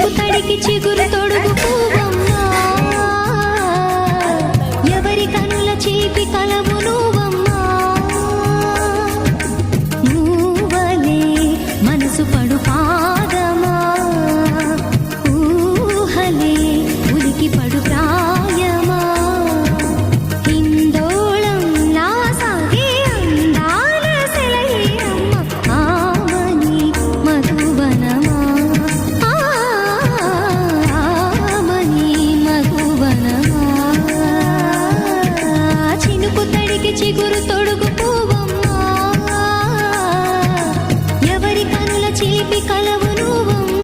చినుకు తడికి చిగురు తొడుగు పువ్వమ్మా ఎవరి కనుల చీపి కలవు నువ్వమ్మా నువ్వలే మనసు పడు పాదమా ఊహలే ఉలికి పడు ప్రాయమా హిందోళం నా సాగే అందాల సెలయేరమ్మ ఆమని మధువనమా ఆమని మధువనమా చినుకు తడికి చిగురు తొడుగు